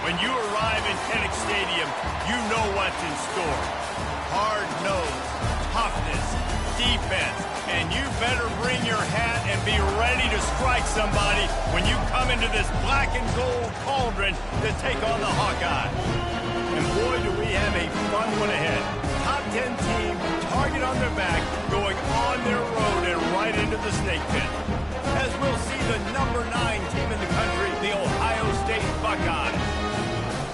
When you arrive in Kinnick Stadium, you know what's in store. Hard nose, toughness, defense, and you better bring your hat and be ready to strike somebody when you come into this black and gold cauldron to take on the Hawkeyes. And boy, do we have a fun one ahead. Top 10 team, target on their back, going on their road and right into the snake pit. As we'll see the number 9 team in the country, the Ohio State Buckeyes,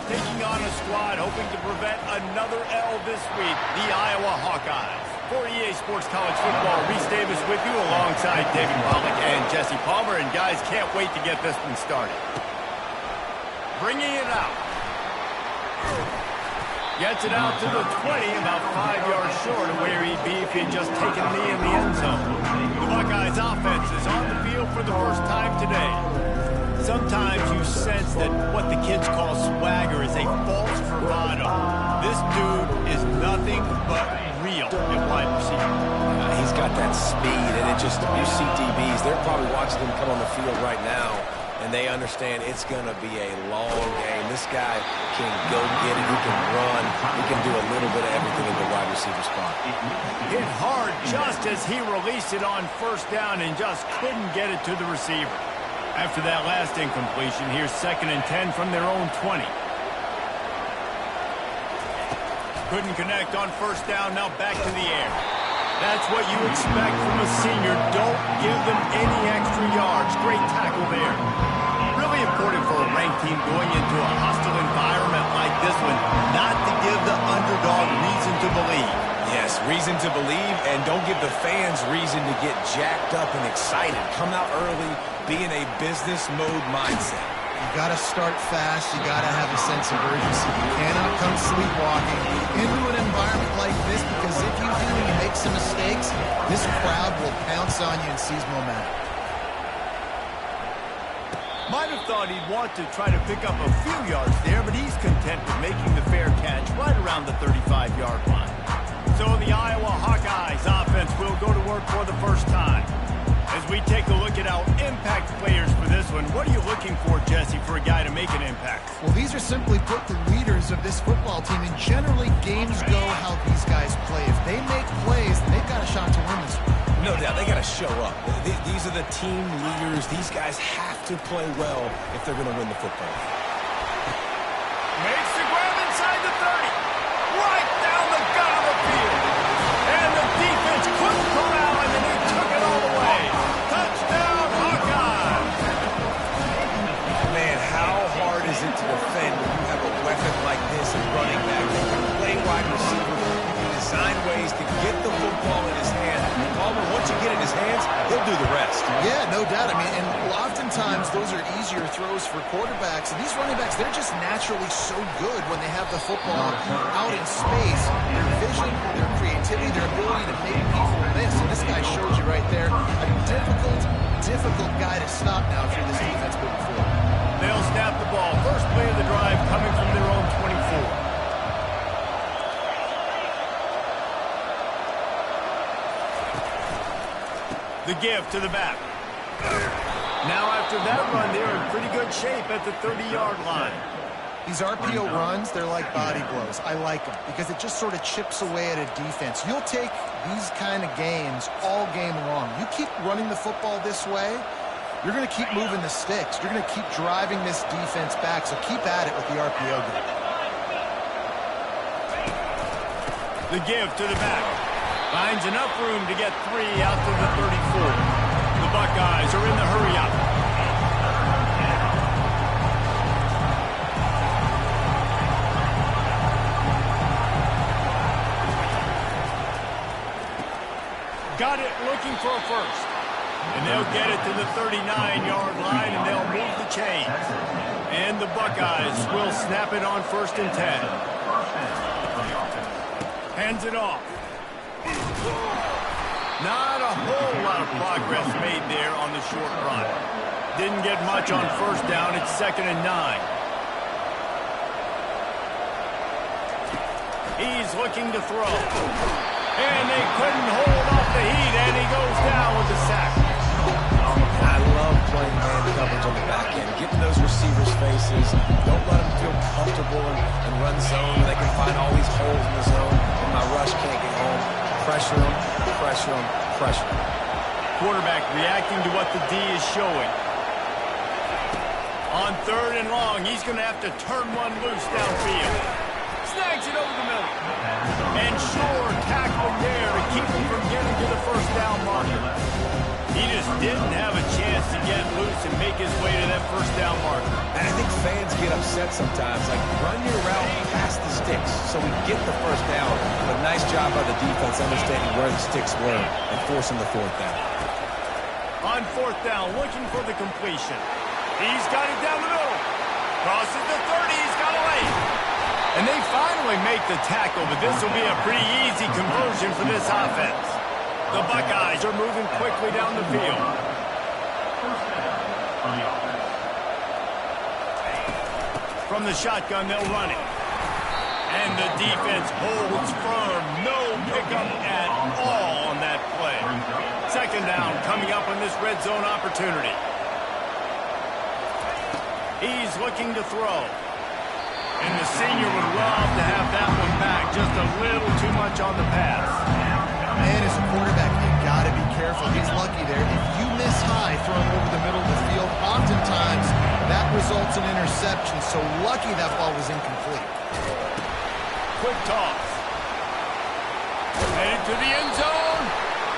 taking on a squad hoping to prevent another L this week, the Iowa Hawkeyes. For EA Sports College Football, Reese Davis with you alongside David Wallach and Jesse Palmer. And guys, can't wait to get this one started. Bringing it out. Gets it out to the 20, about 5 yards short of where he'd be if he'd just taken a knee in the end zone. The Buckeyes offense is on the field for the first time today. Sometimes you sense that what the kids call swagger is a false bravado. This dude is nothing but real at wide receiver. He's got that speed, and it just, you see DBs, they're probably watching him come on the field right now, and they understand it's going to be a long game. This guy can go get it, he can run, he can do a little bit of everything in the wide receiver spot. Hit hard just as he released it on first down and just couldn't get it to the receiver. After that last incompletion, here's 2nd and 10 from their own 20. Couldn't connect on first down, now back to the air. That's what you expect from a senior. Don't give them any extra yards. Great tackle there. Really important for a ranked team going into a hostile environment like this one, not to give the underdog reason to believe. Yes, reason to believe, and don't give the fans reason to get jacked up and excited. Come out early, be in a business mode mindset. You got to start fast. You got to have a sense of urgency. You cannot come sleepwalking into an environment like this, because if you do and you make some mistakes, this crowd will pounce on you and seize momentum. Might have thought he'd want to try to pick up a few yards there, but he's content with making the fair catch right around the 35-yard line. So the Iowa Hawkeyes offense will go to work for the first time. As we take a look at our impact players for this one, what are you looking for, Jesse, for a guy to make an impact? Well, these are simply put the leaders of this football team, and generally games go how these guys play. If they make plays, then they've got a shot to win this one. No doubt, they got to show up. These are the team leaders. These guys have to play well if they're going to win the football. Makes the grab inside the 30. Right down the gut of the field. And the defense couldn't corral him, and he took it all the way. Touchdown, Hawkeyes! Man, how hard is it to defend when you have a weapon like this at running back? You can play wide receiver. You can design ways to get the football in his hand. Palmer, once you get it in his hands, he'll do the rest. Yeah, no doubt. I mean, and oftentimes those are easier throws for quarterbacks. And these running backs, they're just naturally so good when they have the football out in space. Their vision, their creativity, their ability to make people miss. And this guy shows you right there a difficult guy to stop now if you're this defense moving forward. They'll snap the ball. First play of the drive coming from their own 24. The give to the back. Now after that run, they're in pretty good shape at the 30-yard line. These RPO runs, they're like body blows. I like them because it just sort of chips away at a defense. You'll take these kind of games all game long. You keep running the football this way, you're going to keep moving the sticks. You're going to keep driving this defense back, so keep at it with the RPO game. The give to the back. Finds enough room to get 3 out to the 34. The Buckeyes are in the hurry-up. Got it, looking for a first. And they'll get it to the 39-yard line, and they'll move the chains. And the Buckeyes will snap it on 1st and 10. Hands it off. Not a whole lot of progress made there on the short run. Didn't get much on first down. It's 2nd and 9. He's looking to throw. And they couldn't hold off the heat, and he goes down with a sack. I love playing man coverage on the back end, getting those receivers' faces. Don't let them feel comfortable and run zone. They can find all these holes in the zone, and my rush can't get home. Pressure them, pressure them, pressure them. Quarterback reacting to what the D is showing. On 3rd and long, he's going to have to turn one loose downfield. Snags it over the middle. And sure, tackling there to keep him from getting to the first down marker. He just didn't have a chance to get loose and make his way to that first down marker. And I think fans get upset sometimes. Like, run your route past the sticks so we get the first down. But nice job by the defense understanding where the sticks were and forcing the 4th down. On 4th down, looking for the completion. He's got it down the middle. Crosses the 30. He's got a lane. And they finally make the tackle, but this will be a pretty easy conversion for this offense. The Buckeyes are moving quickly down the field. From the shotgun, they'll run it. And the defense holds firm. No pickup at all on that play. 2nd down coming up on this red zone opportunity. He's looking to throw. And the senior would love to have that one back. Just a little too much on the pass. Man, as a quarterback, you got to be careful. He's lucky there. If you miss high throwing over the middle of the field, oftentimes that results in interception. So lucky that ball was incomplete. Quick toss. Headed to the end zone.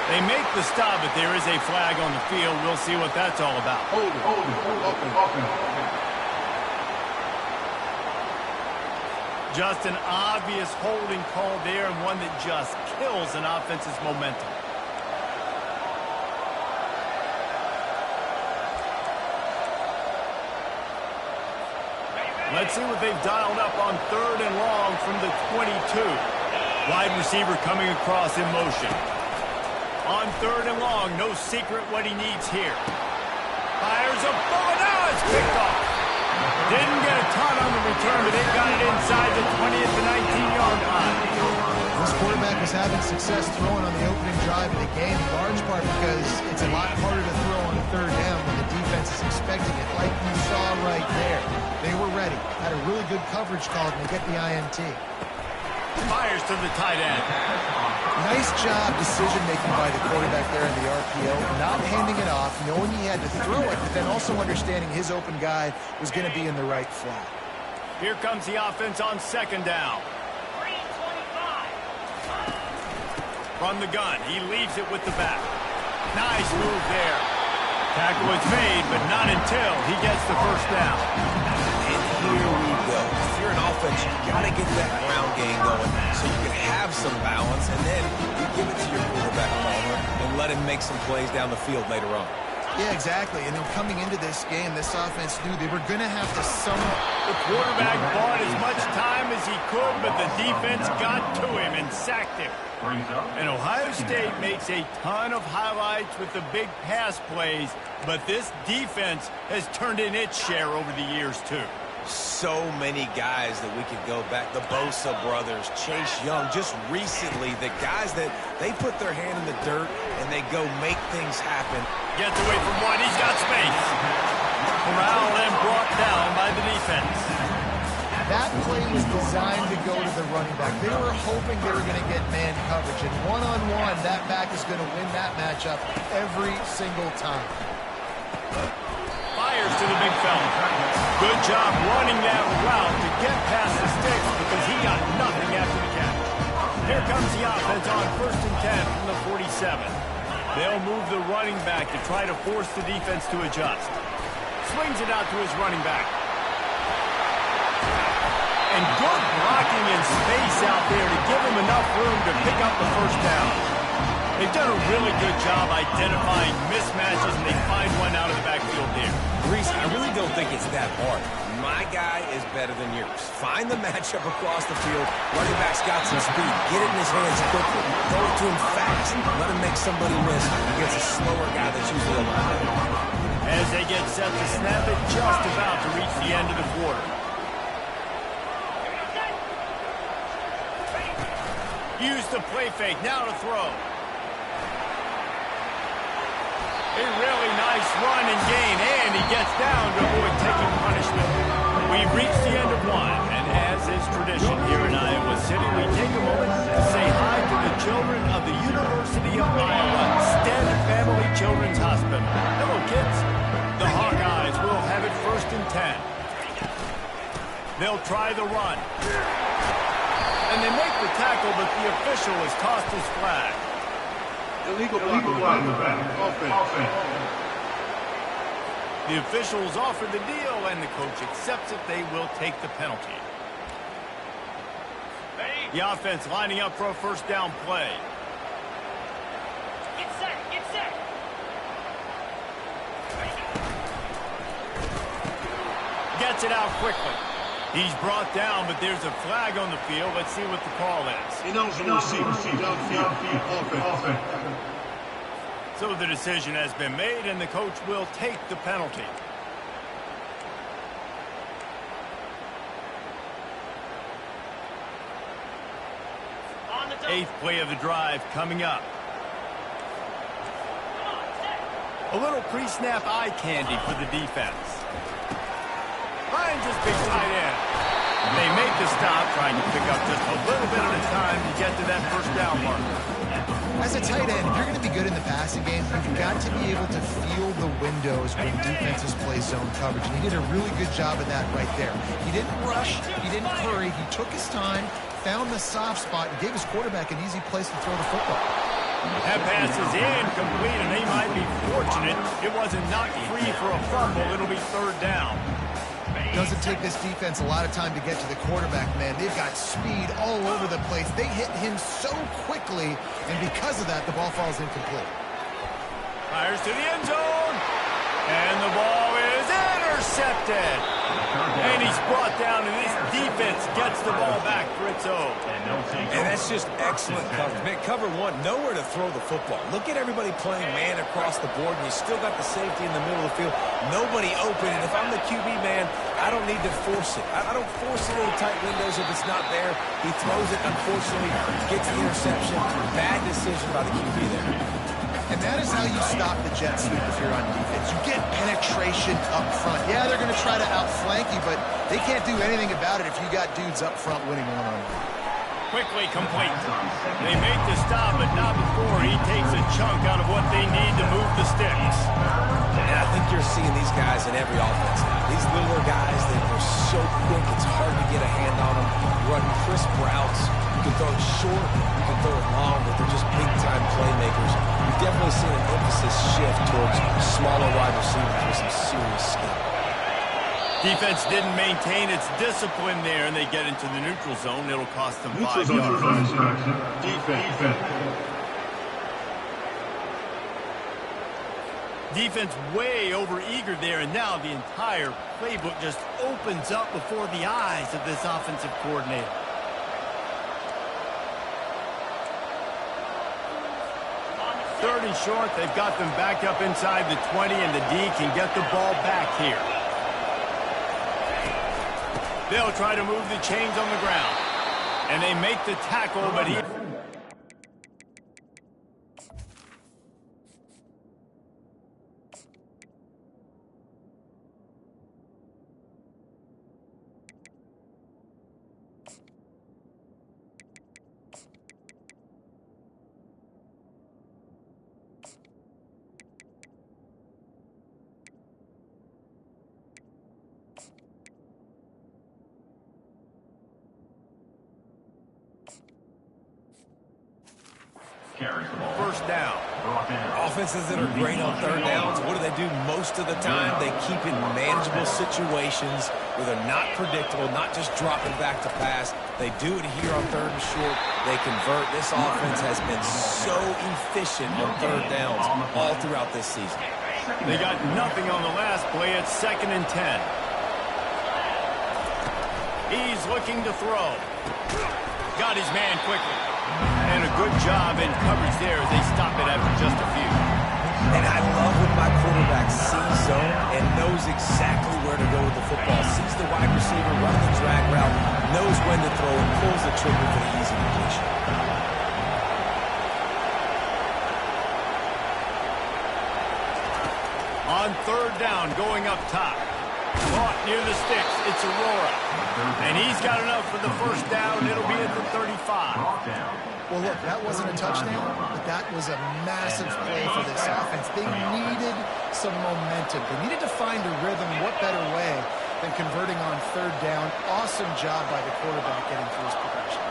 They make the stop, but there is a flag on the field. We'll see what that's all about. Hold it. Just an obvious holding call there, and one that just kills an offense's momentum. Let's see what they've dialed up on 3rd and long from the 22. Wide receiver coming across in motion. On 3rd and long, no secret what he needs here. Fires a bullet. Now it's picked off. Didn't get a ton on the return, but they got it inside the 20th to 19-yard line. This quarterback was having success throwing on the opening drive of the game, in large part because it's a lot harder to throw on 3rd down when the defense is expecting it, like you saw right there. They were ready, had a really good coverage call, and they get the INT. Fires to the tight end. Nice job decision-making by the quarterback there in the RPO, not handing it off, knowing he had to throw it, but then also understanding his open guy was going to be in the right flat. Here comes the offense on 2nd down. From the gun, he leaves it with the back. Nice move there. Tackle was made, but not until he gets the first down. And here we go. If you're an offense, you got to get that ground game going so you can have some balance, and then you give it to your quarterback, Palmer, and let him make some plays down the field later on. Yeah, exactly. And then coming into this game, this offense knew they were going to have to somewhat. The quarterback bought as much time as he could, but the defense got to him and sacked him. And Ohio State makes a ton of highlights with the big pass plays, but this defense has turned in its share over the years, too. So many guys that we could go back. The Bosa brothers, Chase Young, just recently, the guys that they put their hand in the dirt and they go make things happen. Gets away from one. He's got space. Corralled and brought down by the defense. That play was designed to go to the running back. They were hoping they were going to get man coverage. And one-on-one, that back is going to win that matchup every single time. Fires to the big fella. Good job running that route to get past the sticks because he got nothing after the catch. Here comes the offense on 1st and 10 from the 47. They'll move the running back to try to force the defense to adjust. Swings it out to his running back. And good blocking in space out there to give him enough room to pick up the first down. They've done a really good job identifying mismatches, and they find one out of the backfield there. Reese, I really don't think it's that hard. My guy is better than yours. Find the matchup across the field. Running back's got some speed. Get it in his hands quickly. Throw it to him fast. Let him make somebody miss against a slower guy that's usually a line. As they get set to snap it, just about to reach the end of the quarter. Use the play fake, now to throw. A really nice run and gain, and he gets down to avoid taking punishment. We've reached the end of one, and as is tradition here in Iowa City, we take a moment to say hi to the children of the University of Iowa Stead Family Children's Hospital. Hello, kids. The Hawkeyes will have it 1st and 10. They'll try the run. And they make the tackle, but the official has tossed his flag. Illegal flag in the back. Offense. The officials offer the deal, and the coach accepts it. They will take the penalty. The offense lining up for a 1st down play. Get set, get set. Gets it out quickly. He's brought down, but there's a flag on the field. Let's see what the call is. Ineligible receiver. Downfield. Offense. So the decision has been made, and the coach will take the penalty. On the 8th play of the drive coming up. A little pre-snap eye candy for the defense. Finds his big tight end. They make the stop, trying to pick up just a little bit at a time to get to that 1st down mark. As a tight end, if you're going to be good in the passing game, you've got to be able to feel the windows when defenses play zone coverage. And he did a really good job of that right there. He didn't rush. He didn't hurry. He took his time, found the soft spot, and gave his quarterback an easy place to throw the football. That pass is incomplete, and they might be fortunate it wasn't knocked free for a fumble. It'll be 3rd down. Doesn't take this defense a lot of time to get to the quarterback, man. They've got speed all over the place. They hit him so quickly, and because of that, the ball falls incomplete. Fires to the end zone, and the ball is intercepted. And he's brought down, and this defense gets the ball back for its own. And that's just excellent coverage. Man, cover one, nowhere to throw the football. Look at everybody playing man across the board, and you still got the safety in the middle of the field. Nobody open, and if I'm the QB, man, I don't need to force it. I don't force it into tight windows if it's not there. He throws it, unfortunately, gets the interception. Bad decision by the QB there. And that is how you stop the jet sweep if you're on defense. You get penetration up front. Yeah, they're going to try to outflank you, but they can't do anything about it if you got dudes up front winning one-on-one. Quickly complete. They make the stop, but not before he takes a chunk out of what they need to move the sticks. And I think you're seeing these guys in every offense now. These littler guys, they're so quick, it's hard to get a hand on them. Run crisp routes. You can throw it short, you can throw it long, but they're just big-time playmakers. You've definitely seen an emphasis shift towards smaller wide receivers with some serious skill. Defense didn't maintain its discipline there, and they get into the neutral zone. It'll cost them 5 yards. Defense way over-eager there, and now the entire playbook just opens up before the eyes of this offensive coordinator. Third and short, they've got them back up inside the 20, and the D can get the ball back here. They'll try to move the chains on the ground. And they make the tackle, but he... First down. Offenses that are great on third downs, what do? Most of the time, they keep in manageable situations where they're not predictable, not just dropping back to pass. They do it here on 3rd and short. They convert. This offense has been so efficient on 3rd downs all throughout this season. They got nothing on the last play. It's 2nd and 10. He's looking to throw. Got his man quickly. And a good job in coverage there as they stop it after just a few. And I love when my quarterback sees zone and knows exactly where to go with the football. Sees the wide receiver running the drag route, knows when to throw, and pulls the trigger for the easy completion. On 3rd down, going up top. Caught near the sticks. It's Aurora. And he's got enough for the first down. It'll be at the 35. Well, look, that wasn't a touchdown, but that was a massive play for this offense. They needed some momentum. They needed to find a rhythm. What better way than converting on third down? Awesome job by the quarterback getting through his progression.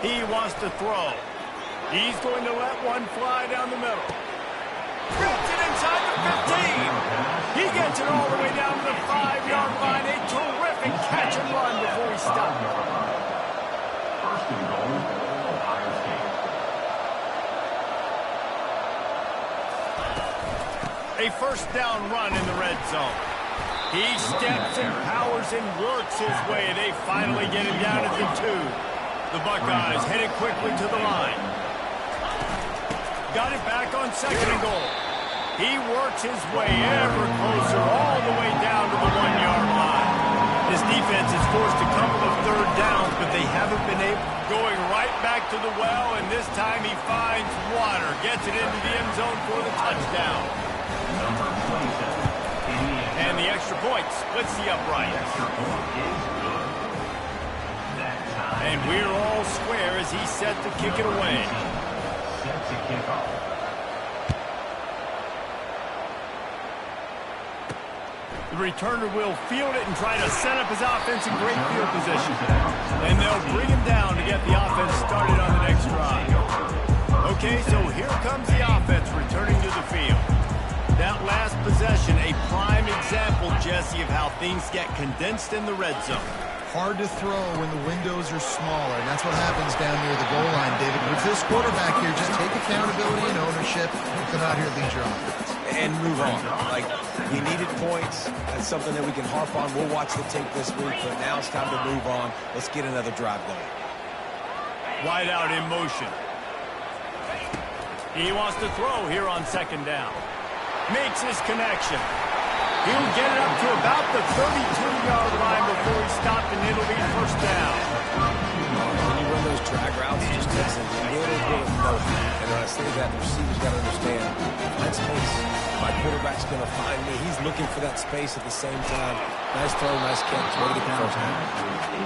He wants to throw. He's going to let one fly down the middle. Gets it inside the 15. He gets it all the way down to the 5-yard line. A terrific catch and run before he stopped. First and goal, Ohio State. A first down run in the red zone. He steps and powers and works his way. They finally get him down at the 2. The Buckeyes headed quickly to the line. Got it back on second and goal. He works his way ever closer all the way down to the 1-yard line. This defense is forced a couple of third downs, but they haven't been able, going right back to the well, and this time he finds water, gets it into the end zone for the touchdown. Number 27, and the extra point splits the uprights. And we're all square as he's set to kick it away. Set to kick off. The returner will field it and try to set up his offense in great field position. And they'll bring him down to get the offense started on the next drive. Okay, so here comes the offense returning to the field. That last possession, a prime example, Jesse, of how things get condensed in the red zone. Hard to throw when the windows are smaller, and that's what happens down near the goal line, David. With this quarterback here, just take accountability and ownership and come out here and lead your offense. And move on. Like, he needed points. That's something that we can harp on. We'll watch the tape this week, but now it's time to move on. Let's get another drive going. Wide out in motion. He wants to throw here on second down. Makes his connection. He'll get it up to about the 32-yard line before he stopped, and it'll be first down. When you run those drag routes, it just takes a little bit of know-how. And when I say that, the receiver's got to understand, find space. My quarterback's going to find me. He's looking for that space at the same time. Nice throw, nice catch. Way to get the first down.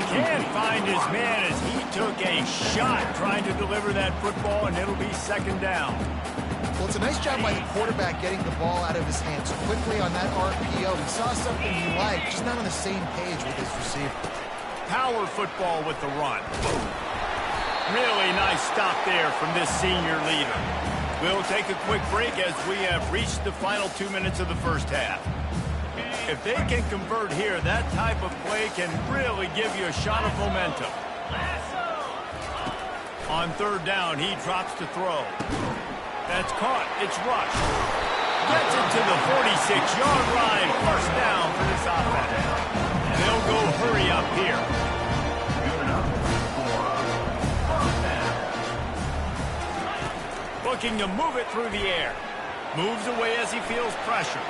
Can't find his man as he took a shot trying to deliver that football, and it'll be second down. Well, it's a nice job by the quarterback getting the ball out of his hands quickly on that RPO. He saw something he liked, just not on the same page with his receiver. Power football with the run. Really nice stop there from this senior leader. We'll take a quick break as we have reached the final 2 minutes of the first half. If they can convert here, that type of play can really give you a shot of momentum. On third down, he drops to throw. That's caught. It's rushed. Gets it to the 46-yard line. First down for this offense. They'll go hurry up here. Looking to move it through the air. Moves away as he feels pressure.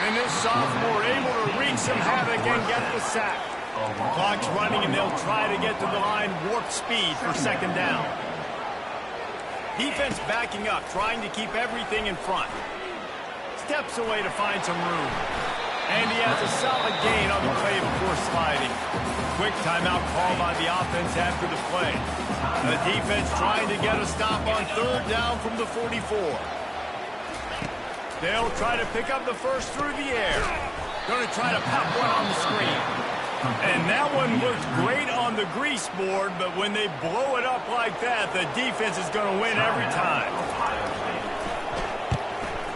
And this sophomore able to wreak some havoc and get the sack. Clock's running, and they'll try to get to the line warp speed for second down. Defense backing up, trying to keep everything in front. Steps away to find some room. And he has a solid gain on the play before sliding. Quick timeout call by the offense after the play. The defense trying to get a stop on third down from the 44. They'll try to pick up the first through the air. Going to try to pop one on the screen. And that one looked great on the grease board, but when they blow it up like that, the defense is going to win every time.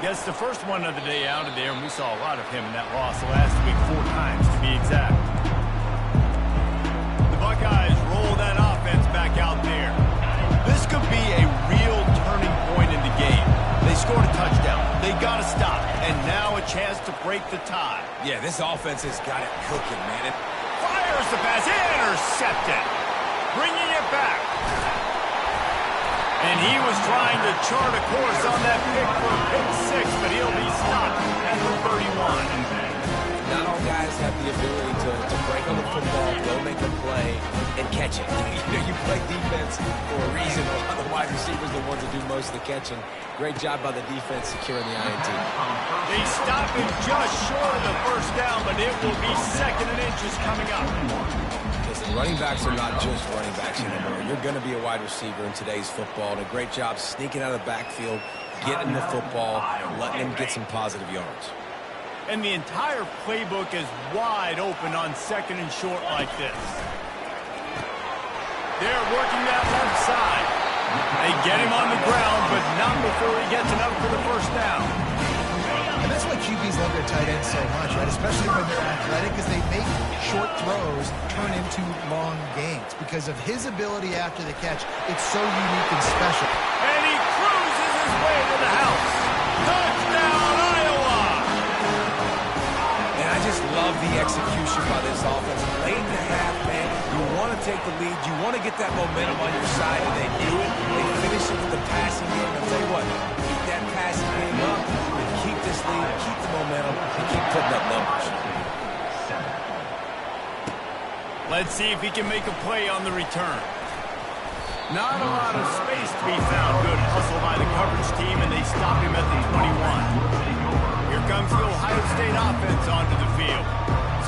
Gets the first one of the day out of there, and we saw a lot of him in that loss last week, 4 times to be exact. The Buckeyes roll that offense back out there. This could be a real turning point in the game. They scored a touchdown. They got to stop, and now a chance to break the tie. Yeah, this offense has got it cooking, man. Fires the pass, intercepted, bringing it back. And he was trying to chart a course on that pick for pick 6, but he'll be stopped at the 31. Not all guys have the ability to break on the football, go make a play, and catching. You play defense for a reason. A lot of the wide receivers are the ones that do most of the catching. Great job by the defense securing the INT. They stop him just short of the first down, but it will be 2nd and inches coming up. Listen, running backs are not just running backs anymore. You're going to be a wide receiver in today's football, and a great job sneaking out of the backfield, getting the football, letting them get some positive yards. And the entire playbook is wide open on 2nd and short like this. They're working that left side. They get him on the ground, but not before he gets enough for the first down. And that's why QBs love their tight ends so much, right? Especially when they're athletic, because they make short throws turn into long gains. Because of his ability after the catch, it's so unique and special. And he cruises his way to the house. Touchdown, Iowa! And I just love the execution by this offense. Late in the half, man, you want to take the lead. You want to get that momentum on your side, and they do it. They finish it with the passing game. I'll tell you what, keep that passing game up, and keep this lead, keep the momentum, and keep putting up numbers. Let's see if he can make a play on the return. Not a lot of space to be found. Good hustle by the coverage team, and they stop him at the 21. Here comes the Ohio State offense onto the field.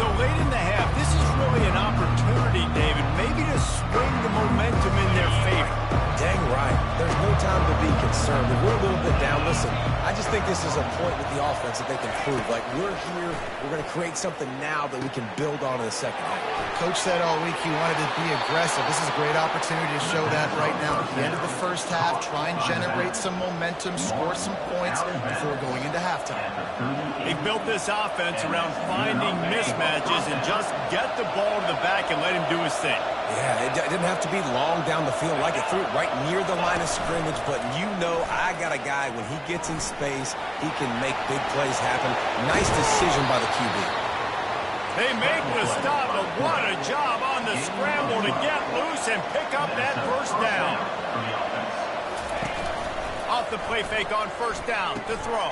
So late in the half, this is really an opportunity, David, maybe to swing the momentum in their favor. Dang right. There's no time to be concerned. If we're a little bit down, listen, I just think this is a point with the offense that they can prove. Like, we're here, we're going to create something now that we can build on in the second half. Coach said all week he wanted to be aggressive. This is a great opportunity to show that right now. At the end of the first half, try and generate some momentum, score some points before going into halftime. They built this offense around finding mismatches and just get the ball to the back and let him do his thing. Yeah, it didn't have to be long down the field. Like it threw it right near the line of scrimmage, but you know I got a guy, when he gets in space, he can make big plays happen. Nice decision by the QB. They make the stop, but what a job on the scramble to get loose and pick up that first down. Off the play fake on first down to throw.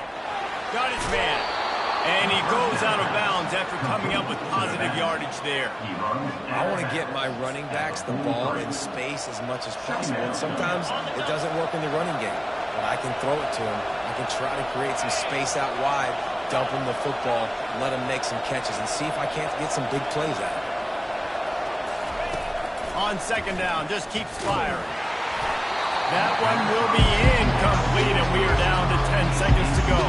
Got his man. And he goes out of bounds after coming up with positive yardage there. I want to get my running backs the ball in space as much as possible. And sometimes it doesn't work in the running game. But I can throw it to him. I can try to create some space out wide, dump him the football, let him make some catches, and see if I can't get some big plays out of it. On second down, just keeps firing. That one will be incomplete, and we are down to 10 seconds to go.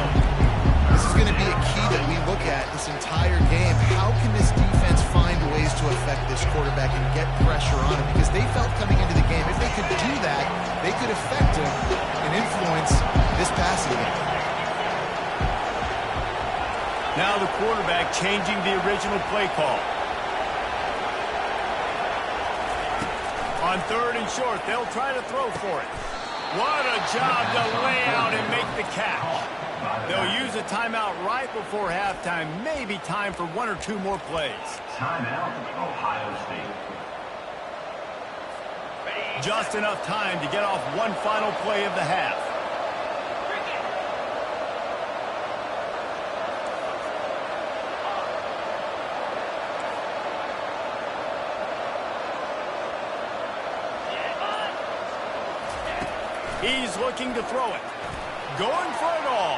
This is going to be a key that we look at this entire game. How can this defense find ways to affect this quarterback and get pressure on him? Because they felt coming into the game, if they could do that, they could affect him and influence this passing game. Now the quarterback changing the original play call. On third and short, they'll try to throw for it. What a job to lay out and make the catch. They'll use a timeout right before halftime. Maybe time for one or two more plays. Timeout, Ohio State. Just enough time to get off one final play of the half. He's looking to throw it. Going for it all.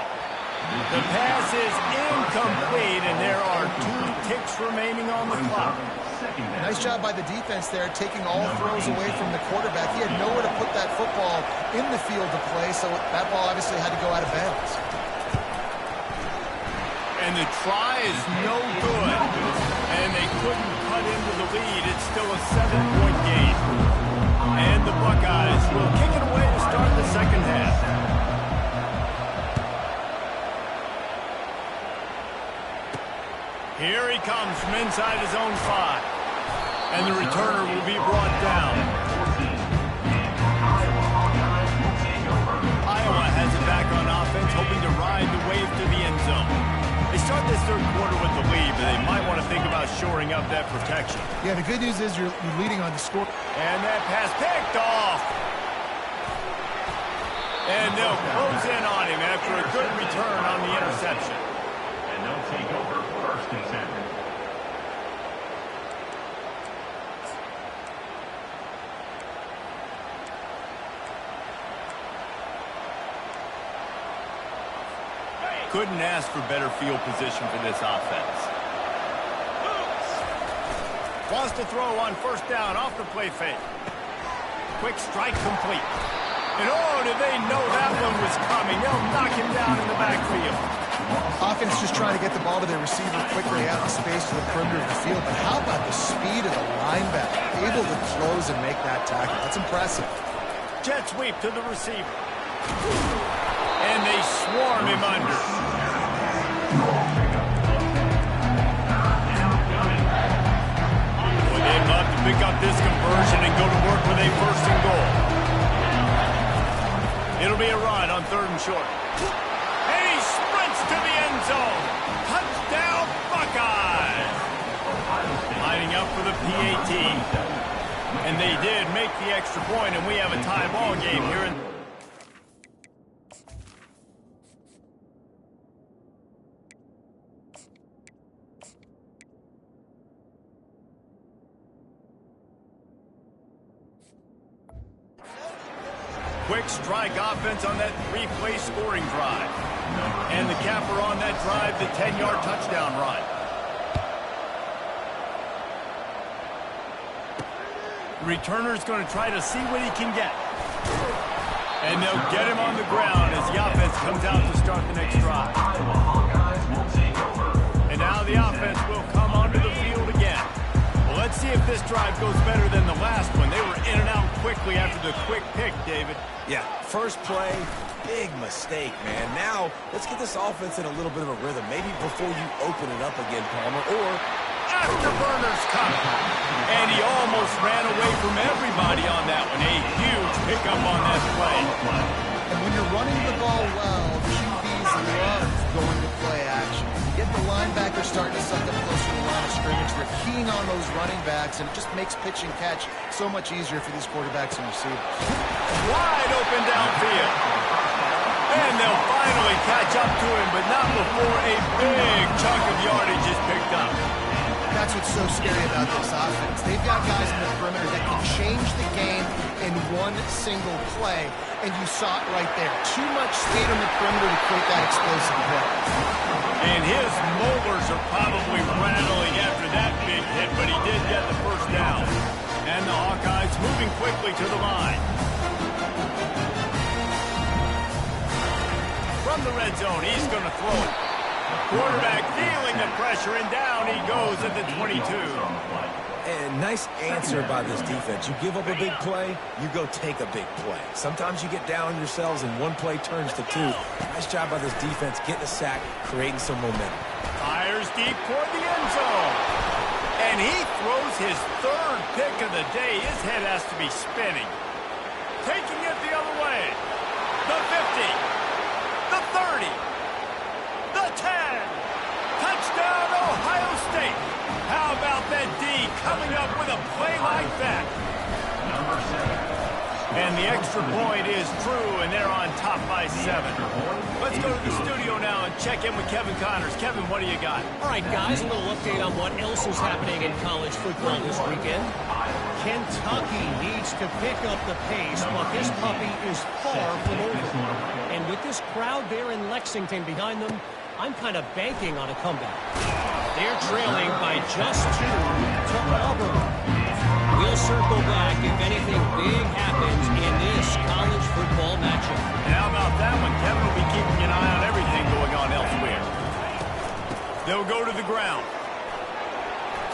The pass is incomplete, and there are 2 ticks remaining on the clock. Nice job by the defense there, taking all throws away from the quarterback. He had nowhere to put that football in the field to play, so that ball obviously had to go out of bounds. And the try is no good, and they couldn't cut into the lead. It's still a 7-point game. And the Buckeyes will kick it away to start the second half. Here he comes from inside his own 5. And the returner will be brought down. Iowa has it back on offense, hoping to ride the wave to the end zone. They start this third quarter with the lead, but they might want to think about shoring up that protection. Yeah, the good news is you're leading on the score. And that pass picked off. And they'll close in on him after a good return on the interception. And they'll take over first and 10. couldn't ask for better field position for this offense. Wants to throw on first down off the play fake. Quick strike complete. And oh, did they know that one was coming? They'll knock him down in the backfield. Offense just trying to get the ball to their receiver quickly out in space to the perimeter of the field. But how about the speed of the linebacker? Able to close and make that tackle. That's impressive. Jet sweep to the receiver. And they swarm him under. Boy, they'd love to pick up this conversion and go to work with a first and goal. It'll be a run on 3rd and short. And he sprints to the end zone. Touchdown, Buckeyes. Lining up for the PAT. And they did make the extra point, and we have a tie ball game here in... Quick strike offense on that 3-play scoring drive. And the capper on that drive, the 10-yard touchdown run. The returner's going to try to see what he can get. And they'll get him on the ground as the offense comes out to start the next drive. And now the offense will come onto the field again. Well, let's see if this drive goes better than the last one. They were in and out quickly after the quick pick, David. Yeah, first play, big mistake, man. Now, let's get this offense in a little bit of a rhythm. Maybe before you open it up again, Palmer, or... Afterburners coming. And he almost ran away from everybody on that one. A huge pickup on that play. And when you're running the ball well, QBs love going to play action. You get the linebacker starting to suck up close to the line of scrimmage. They're keying on those running backs, and it just makes pitch and catch so much easier for these quarterbacks and receivers. Wide open downfield. And they'll finally catch up to him, but not before a big chunk of yardage is picked up. That's what's so scary about this offense. They've got guys in the perimeter that can change the game in one single play, and you saw it right there. Too much speed on the perimeter to create that explosive play. And his molars are probably rattling after that big hit, but he did get the first down. And the Hawkeyes moving quickly to the line. From the red zone, he's going to throw it. Quarterback feeling the pressure, and down he goes at the 22. And nice answer by this defense. You give up a big play, you go take a big play. Sometimes you get down on yourselves and one play turns to two. Nice job by this defense getting a sack, creating some momentum. Fires deep toward the end zone. And he throws his 3rd pick of the day. His head has to be spinning. Taking it the other way. The 50. The 30. The 10. Touchdown, Ohio State. How about that D coming up with a play like that? And the extra point is true, and they're on top by 7. Let's go to the studio now and check in with Kevin Connors. Kevin, what do you got? All right, guys, a little update on what else is happening in college football this weekend. Kentucky needs to pick up the pace, but this puppy is far from over. And with this crowd there in Lexington behind them, I'm kind of banking on a comeback. They're trailing by just 2 to Auburn. We'll circle back if anything big happens in this college football matchup. And how about that one? Kevin will be keeping an eye on everything going on elsewhere. They'll go to the ground.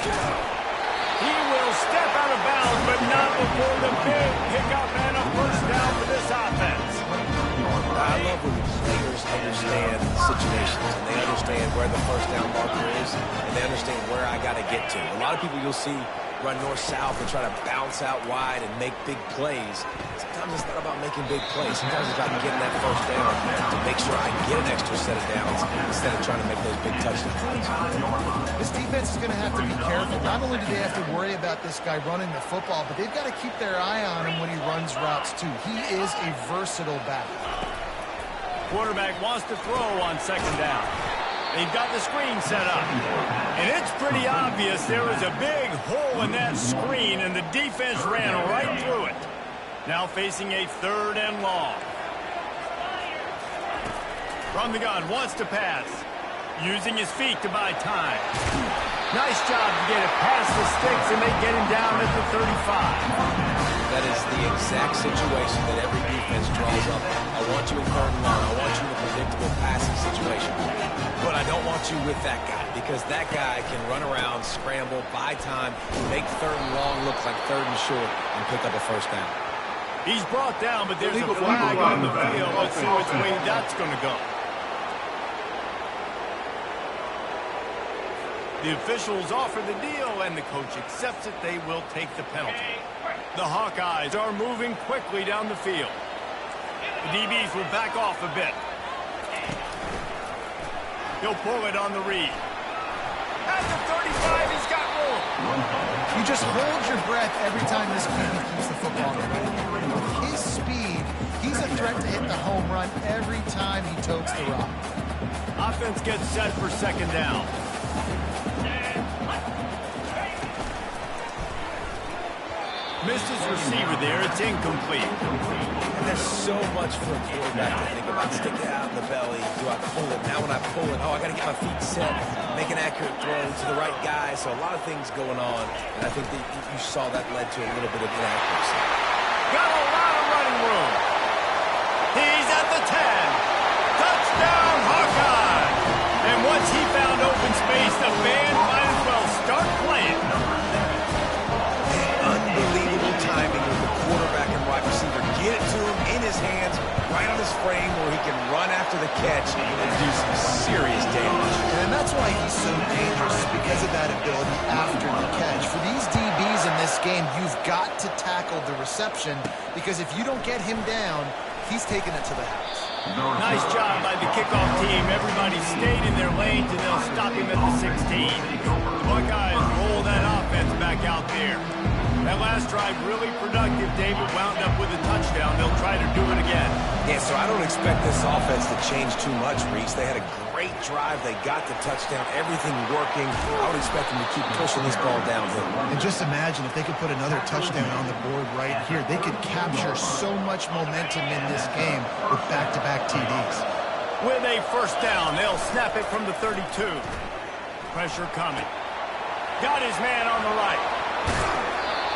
He will step out of bounds, but not before the big pickup and a first down for this offense. I love when players understand situations and they understand where the first down marker is and they understand where I got to get to. A lot of people you'll see run north-south and try to bounce out wide and make big plays. Sometimes it's not about making big plays. Sometimes it's about getting that first down to make sure I get an extra set of downs instead of trying to make those big touchdowns. This defense is going to have to be careful. Not only do they have to worry about this guy running the football, but they've got to keep their eye on him when he runs routes, too. He is a versatile back. Quarterback wants to throw on 2nd down. They've got the screen set up. And it's pretty obvious there was a big hole in that screen, and the defense ran right through it. Now facing a 3rd and long. From the gun, wants to pass. Using his feet to buy time. Nice job to get it past the sticks, and they get him down at the 35. That is the exact situation that every defense draws up. I want you in third and long. I want you in a predictable passing situation. But I don't want you with that guy, because that guy can run around, scramble, buy time, make third and long look like third and short, and pick up a first down. He's brought down, but there's a flag on the field. Let's see which way that's going to go. The officials offer the deal, and the coach accepts it. They will take the penalty. The Hawkeyes are moving quickly down the field. The DBs will back off a bit. He'll pull it on the read. At the 35, he's got room. You just hold your breath every time this QB keeps the football in the running game. With his speed, he's a threat to hit the home run every time he totes the rock. Offense gets set for second down. Missed his receiver there. It's incomplete. And there's so much for a quarterback to think about. Stick it out in the belly. Do I pull it? Now when I pull it, oh, I got to get my feet set. Make an accurate throw to the right guy. So a lot of things going on. And I think that you saw that led to a little bit of inaccuracy. Got a lot of running room. He's at the 10. Touchdown, Hawkeye. And once he found open space, the band might as well start playing. Unbelievable timing with the quarterback and wide receiver. Get it to him in his hands, right on his frame where he can run after the catch and do some serious damage. And that's why he's so dangerous, because of that ability after the catch. For these DBs in this game, you've got to tackle the reception, because if you don't get him down, he's taking it to the house. Nice job by the kickoff team. Everybody stayed in their lanes, and they'll stop him at the 16. The Buckeyes roll that offense back out there. That last drive really productive. David wound up with a touchdown. They'll try to do it again. Yeah, so I don't expect this offense to change too much, Reese. They had a great drive. They got the touchdown. Everything working. I would expect them to keep pushing this ball downhill. And just imagine if they could put another touchdown on the board right here. They could capture so much momentum in this game with back-to-back TDs. With a first down, they'll snap it from the 32. Pressure coming. Got his man on the right.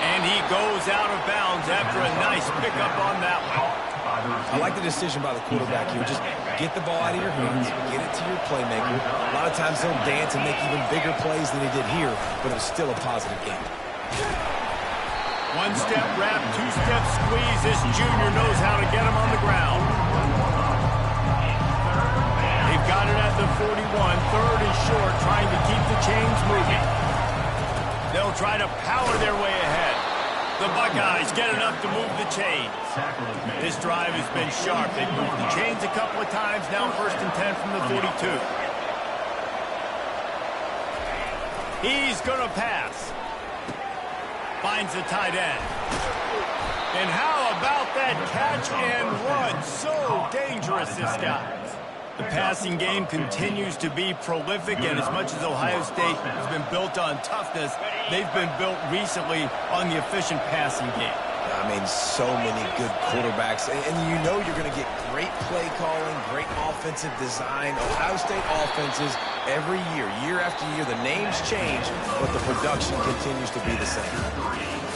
And he goes out of bounds after a nice pickup on that one. I like the decision by the quarterback here. Just get the ball out of your hands, get it to your playmaker. A lot of times he'll dance and make even bigger plays than he did here, but it was still a positive game. One-step wrap, two-step squeeze. This junior knows how to get him on the ground. They've got it at the 41. Third and short, trying to keep the chains moving. They'll try to power their way ahead. The Buckeyes get enough to move the chains. This drive has been sharp. They've moved the chains a couple of times. Now first and 10 from the 42. He's going to pass. Finds the tight end. And how about that catch and run? So dangerous, this guy. The passing game continues to be prolific, and as much as Ohio State has been built on toughness, they've been built recently on the efficient passing game. I mean, so many good quarterbacks, and you know you're going to get great play calling, great offensive design. Ohio State offenses every year, year after year, the names change, but the production continues to be the same.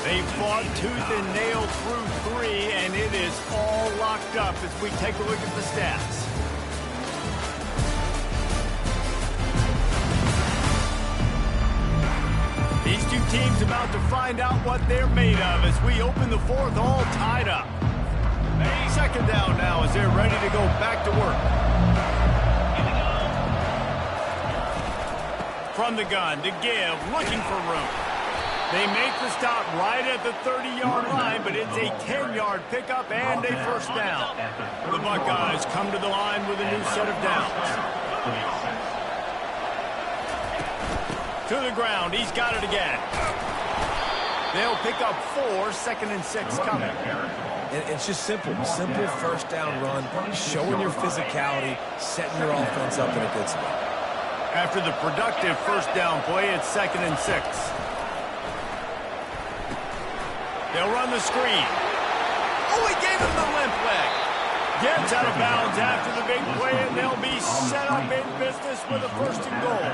They fought tooth and nail through three, and it is all locked up as we take a look at the stats. These two teams about to find out what they're made of as we open the fourth, all tied up. Second down now as they're ready to go back to work. From the gun to give, looking for room. They make the stop right at the 30-yard line, but it's a 10-yard pickup and a first down. The Buckeyes come to the line with a new set of downs. To the ground, he's got it again. They'll pick up 4, second and 6 coming. And it's just simple first down run, showing your physicality, setting your offense up in a good spot. After the productive first down play, it's second and 6. They'll run the screen. Oh, he gave him the limp leg. Gets out of bounds after the big play, and they'll be set up in business with a first and goal.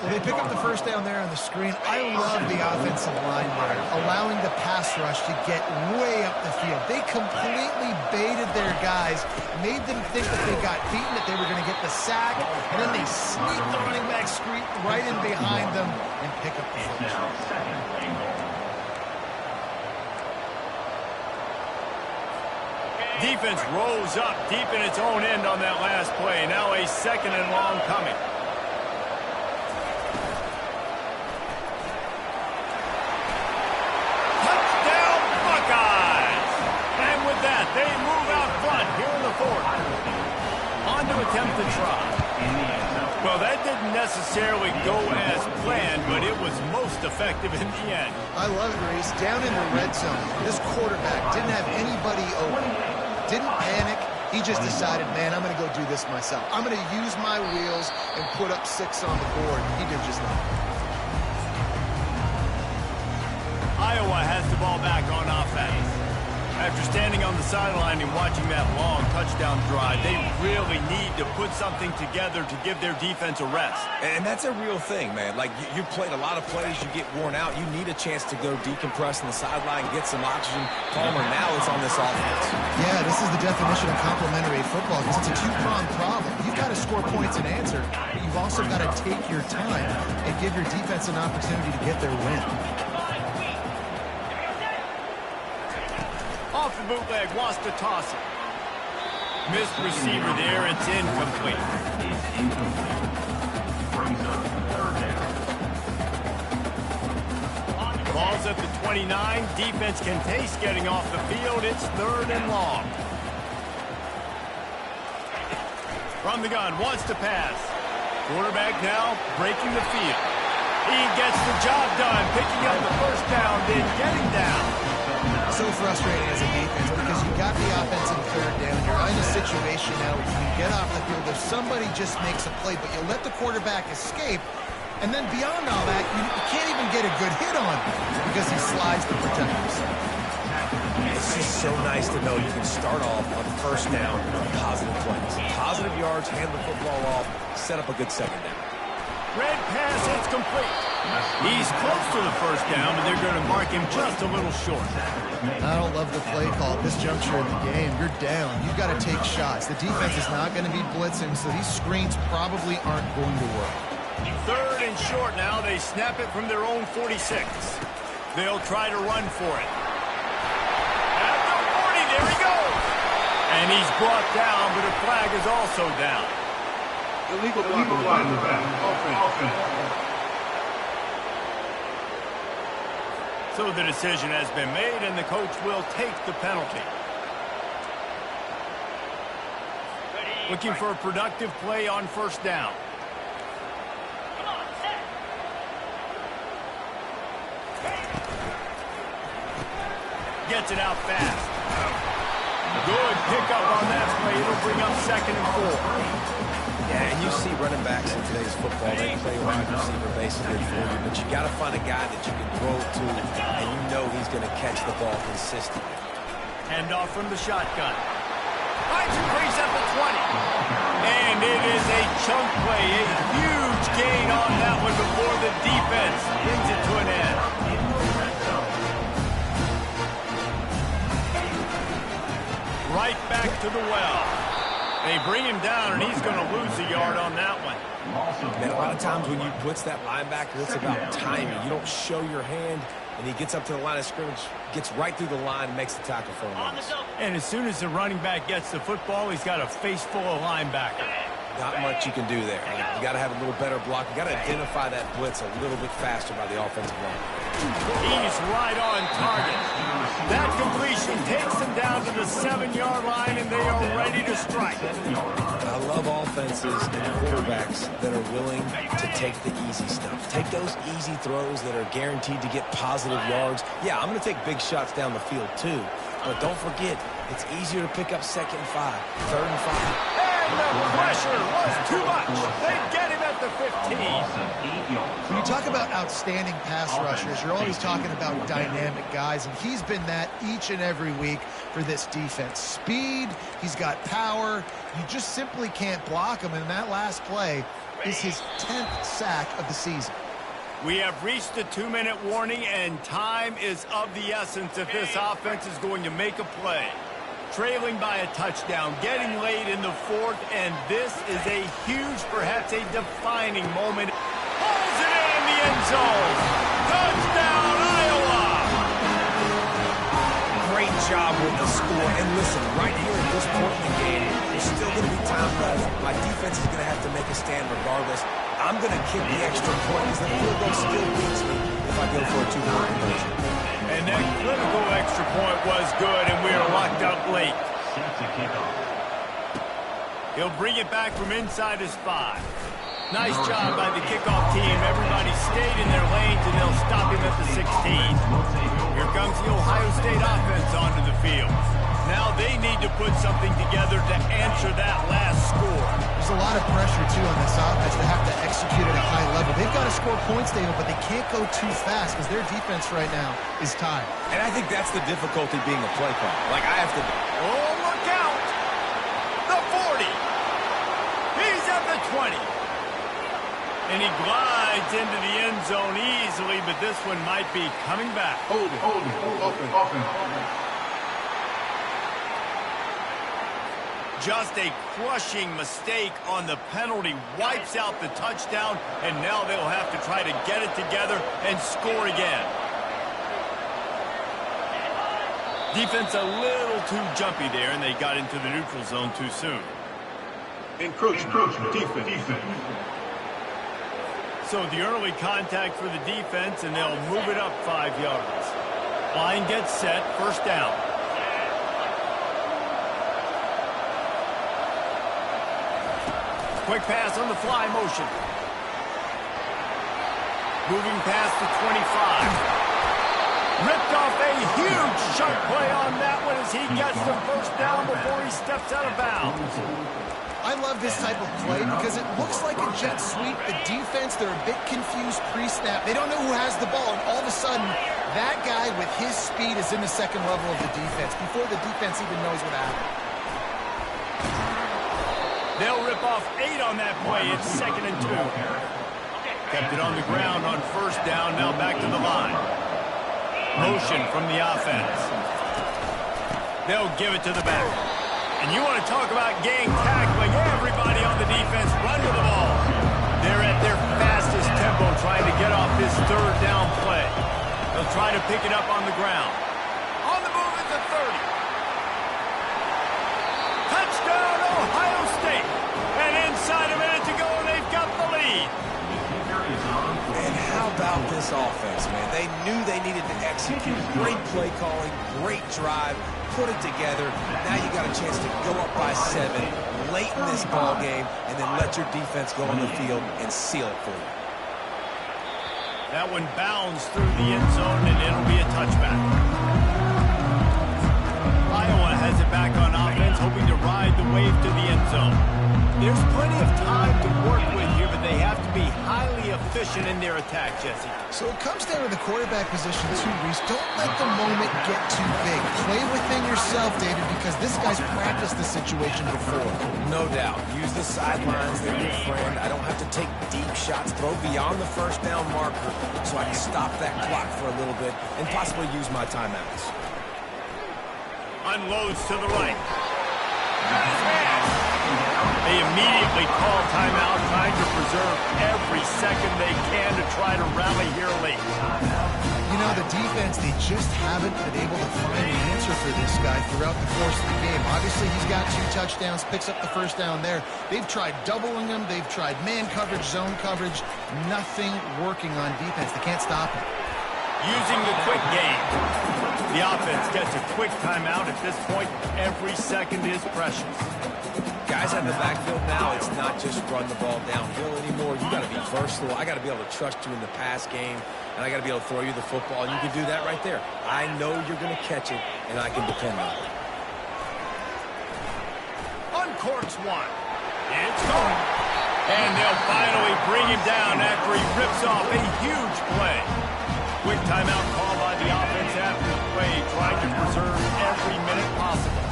Well, they pick up the first down there on the screen. I love the offensive line there, allowing the pass rush to get way up the field. They completely baited their guys, made them think that they got beaten, that they were going to get the sack, and then they sneak the running back screen right in behind them and pick up the first. Defense rolls up deep in its own end on that last play. Now a second and long coming. Touchdown, Buckeyes! And with that, they move out front here in the fourth. On to attempt the try. Well, that didn't necessarily go as planned, but it was most effective in the end. I love it, Reese. Down in the red zone, this quarterback didn't have anybody open. Didn't panic. He just decided, man, I'm going to go do this myself. I'm going to use my wheels and put up 6 on the board. He did just that. Iowa has the ball back on offense. After standing on the sideline and watching that long touchdown drive, they really need to put something together to give their defense a rest. And that's a real thing, man. Like, you played a lot of plays, you get worn out. You need a chance to go decompress on the sideline, get some oxygen. Palmer, now it's on this offense. Yeah, this is the definition of complementary football because it's a two-pronged problem. You've got to score points and answer, but you've also got to take your time and give your defense an opportunity to get their win. Off the bootleg, wants to toss it. Missed receiver there, it's incomplete. Ball's at the 29. Defense can taste getting off the field. It's third and long. From the gun, wants to pass. Quarterback now breaking the field. He gets the job done, picking up the first down, then getting down. So frustrating as a defense because you got the offense in third down. You're in a situation now where you can get off the field if somebody just makes a play, but you let the quarterback escape. And then beyond all that, you can't even get a good hit on him because he slides to protect himself. It's just so nice to know you can start off on first down on positive plays. Positive yards, hand the football off, set up a good second down. Red pass, it's complete. He's close to the first down, but they're going to mark him just a little short. I don't love the play call at this juncture in the game. You're down. You've got to take shots. The defense is not going to be blitzing, so these screens probably aren't going to work. Third and short now. They snap it from their own 46. They'll try to run for it. At the 40, there he goes. And he's brought down, but a flag is also down. Illegal block in the back. Offense. So the decision has been made, and the coach will take the penalty. Looking for a productive play on first down. Come on, set. Gets it out fast. Good pickup on that play. It'll bring up second and 4. Yeah, and you see running backs in today's football, they play wide receiver basically for you, but you got to find a guy that you can throw to, and you know he's going to catch the ball consistently. Handoff from the shotgun. Finds Breeze at the 20. And it is a chunk play, a huge gain on that one before the defense brings it to an end. Right back to the well. They bring him down, and he's going to lose a yard on that one. Man, a lot of times when you blitz that linebacker, it's about timing. You don't show your hand, and he gets up to the line of scrimmage, gets right through the line, and makes the tackle for him. And as soon as the running back gets the football, he's got a face full of linebacker. Not much you can do there. You got to have a little better block. You got to identify that blitz a little bit faster by the offensive line. He's right on target. That completion takes them down to the 7-yard line, and they are ready to strike. I love offenses and quarterbacks that are willing to take the easy stuff. Take those easy throws that are guaranteed to get positive yards. Yeah, I'm going to take big shots down the field too. But don't forget, it's easier to pick up 2nd and 5, 3rd and 5. And the pressure was too much. They get him at the 15. When you talk about outstanding pass rushers, you're always talking about dynamic guys, and he's been that each and every week for this defense. Speed, he's got power. You just simply can't block him, and that last play is his 10th sack of the season. We have reached the 2-minute warning, and time is of the essence if this offense is going to make a play. Trailing by a touchdown, getting late in the fourth, and this is a huge, perhaps a defining moment. Pulls it in the end zone. Touchdown, Iowa! Great job with the score. And listen, right here at this point in the game, there's still going to be time left. My defense is going to have to make a stand regardless. I'm going to kick the extra point because the field goal still beats me if I go for a two-point conversion. And that critical extra point was good, and we are locked up late. He'll bring it back from inside his 5. Nice job by the kickoff team. Everybody stayed in their lanes, and they'll stop him at the 16. Here comes the Ohio State offense onto the field. Now they need to put something together to answer that last score. There's a lot of pressure, too, on this offense to have to execute at a high level. They've got to score points, David, but they can't go too fast because their defense right now is tired. And I think that's the difficulty being a play caller. Like, I have to... Oh, look out! The 40. He's at the 20. And he glides into the end zone easily, but this one might be coming back. Hold it. Offense. Just a crushing mistake on the penalty, wipes out the touchdown, and now they'll have to try to get it together and score again. Defense a little too jumpy there, and they got into the neutral zone too soon. Encroachment. Defense. So the early contact for the defense, and they'll move it up 5 yards. Line gets set, first down. Quick pass on the fly motion. Moving past the 25. Ripped off a huge chunk play on that one as he gets the first down before he steps out of bounds. I love this type of play because it looks like a jet sweep. The defense, they're a bit confused pre-snap. They don't know who has the ball, and all of a sudden, that guy with his speed is in the second level of the defense before the defense even knows what happened. They'll rip off 8 on that play. It's 2nd and 2. Kept it on the ground on first down. Now back to the line. Motion from the offense. They'll give it to the back. And you want to talk about gang tackling. Everybody on the defense run to the ball. They're at their fastest tempo trying to get off this third down play. They'll try to pick it up on the ground. On the move at the 30. Touchdown, Ohio State. And inside a minute to go, they've got the lead. And how about this offense, man? They knew they needed to execute. Great play calling, great drive, put it together. Now you got a chance to go up by 7 late in this ball game and then let your defense go on the field and seal it for you. That one bounds through the end zone, and it'll be a touchback. Iowa has it back on offense, hoping to ride the wave to the end zone. There's plenty of time to work with here, but they have to be highly efficient in their attack, Jesse. So it comes down to the quarterback position too, Reese. Don't let the moment get too big. Play within yourself, David, because this guy's practiced this situation before. No doubt. Use the sidelines. They're your friend. I don't have to take deep shots. Throw beyond the first down marker so I can stop that clock for a little bit and possibly use my timeouts. Unloads to the right. They immediately call timeout, trying to preserve every second they can to try to rally here late. You know, the defense, they just haven't been able to find an answer for this guy throughout the course of the game. Obviously, he's got 2 touchdowns, picks up the first down there. They've tried doubling him. They've tried man coverage, zone coverage. Nothing working on defense. They can't stop him. Using the quick game. The offense gets a quick timeout. At this point, every second is precious. Guys out in the backfield now, it's not just run the ball downhill anymore. You got to be versatile. I got to be able to trust you in the pass game, and I got to be able to throw you the football, and you can do that right there. I know you're going to catch it, and I can depend on it. Uncorks one. It's gone. And they'll finally bring him down after he rips off a huge play. Quick timeout call by the offense after the play, trying to preserve every minute possible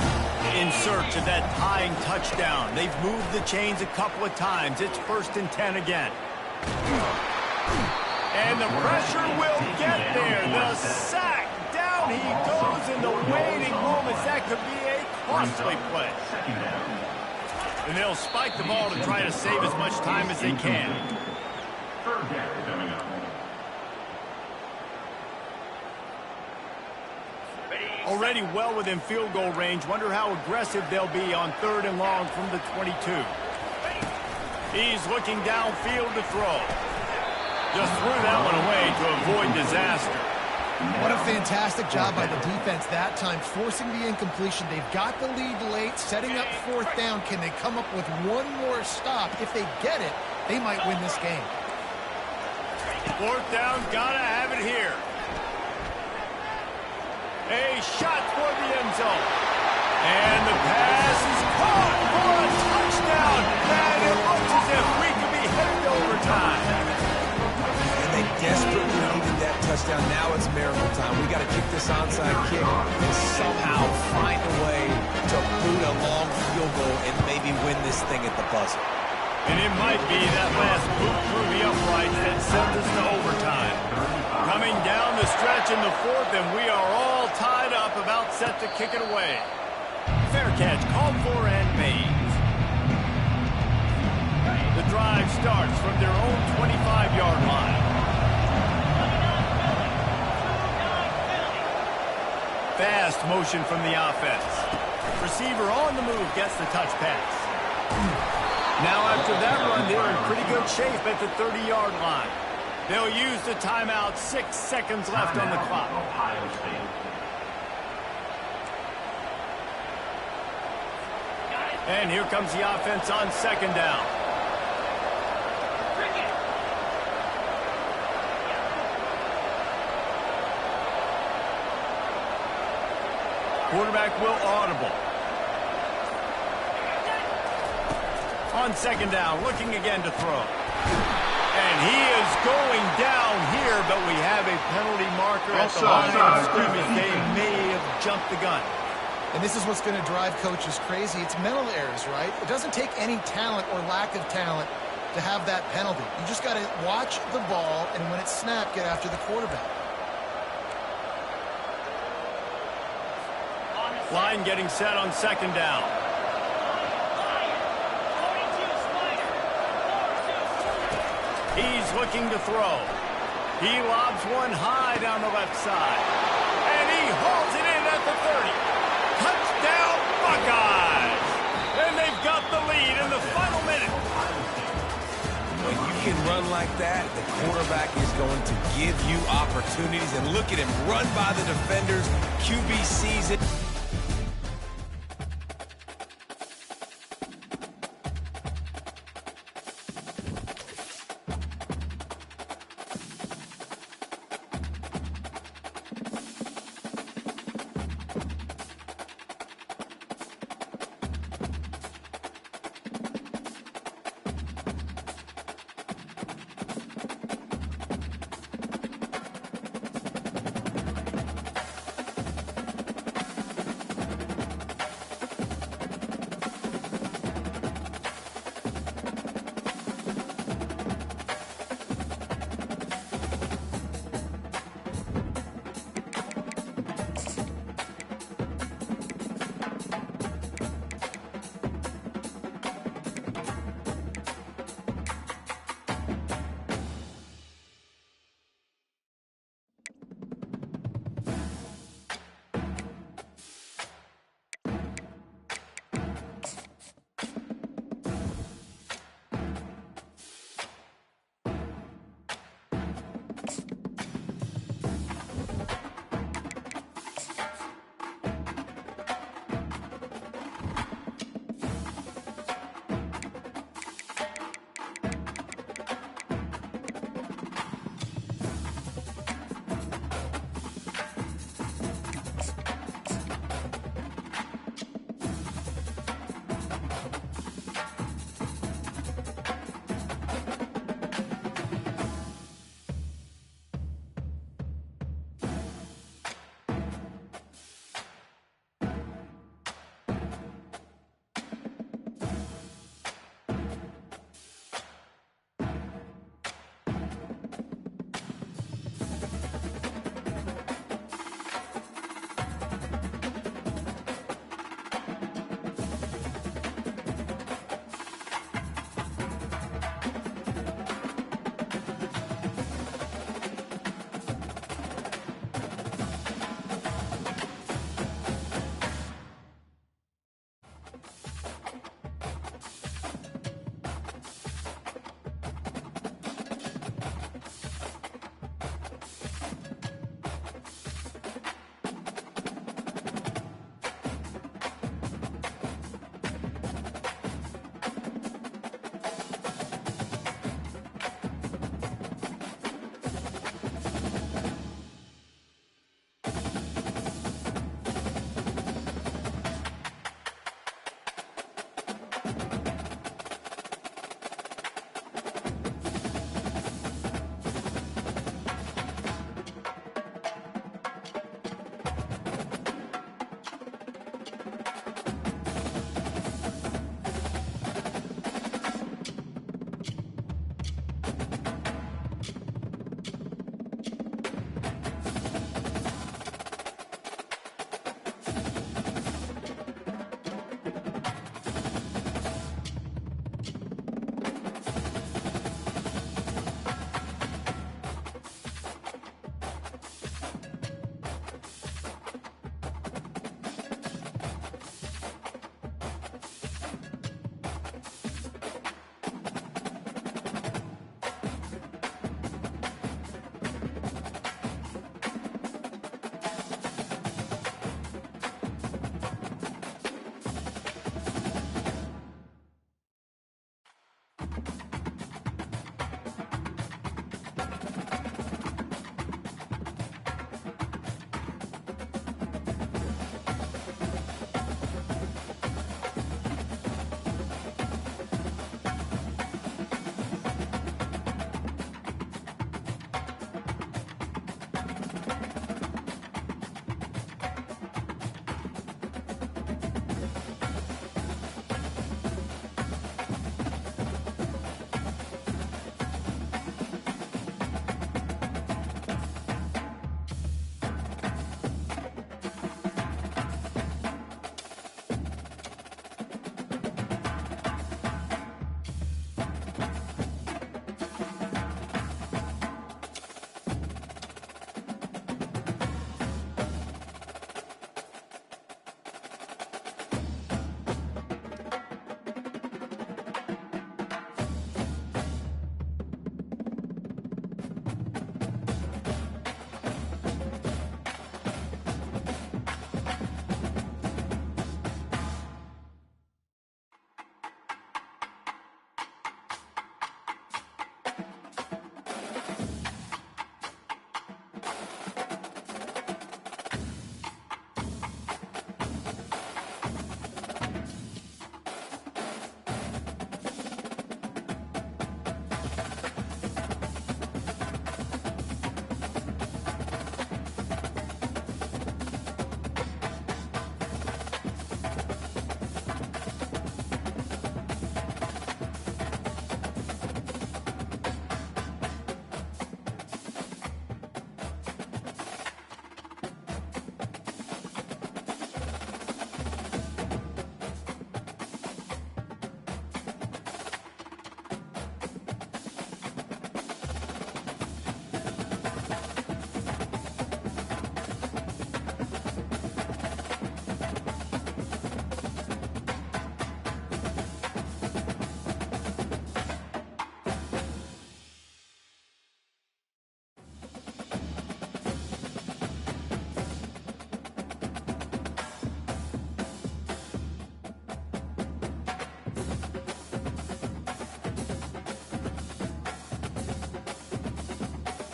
in search of that tying touchdown. They've moved the chains a couple of times. It's 1st and 10 again. And the pressure will get there. The sack. Down he goes in the waiting moments. That could be a costly play. And they'll spike the ball to try to save as much time as they can. 3rd down coming up. Already well within field goal range. Wonder how aggressive they'll be on 3rd and long from the 22. He's looking downfield to throw. Just threw that one away to avoid disaster. What a fantastic job by the defense that time, forcing the incompletion. They've got the lead late, setting up 4th down. Can they come up with one more stop? If they get it, they might win this game. 4th down, gotta have it here. A shot for the end zone. And the pass is caught for a touchdown. And it looks as if we could be headed to overtime. And they desperately needed that touchdown. Now it's miracle time. We got to kick this onside kick and somehow find a way to boot a long field goal and maybe win this thing at the buzzer. And it might be that last boot through the uprights that sends us to overtime. Coming down the stretch in the 4th, and we are all tied up, about set to kick it away. Fair catch called for and made. The drive starts from their own 25-yard line. Fast motion from the offense. Receiver on the move gets the touch pass. Now after that run, they're in pretty good shape at the 30-yard line. They'll use the timeout. 6 seconds left on the clock. Ohio State. And here comes the offense on 2nd down. Quarterback will audible. On 2nd down, looking again to throw. And he is going down here, but we have a penalty marker at the line of scrimmage. They may have jumped the gun. And this is what's going to drive coaches crazy. It's mental errors, right? It doesn't take any talent or lack of talent to have that penalty. You just got to watch the ball, and when it's snapped, get after the quarterback. Line getting set on 2nd down. He's looking to throw. He lobs one high down the left side. And he hauls it in at the 30. Touchdown, Buckeyes! And they've got the lead in the final minute. When you can run like that, the quarterback is going to give you opportunities. And look at him run by the defenders. QB sees it.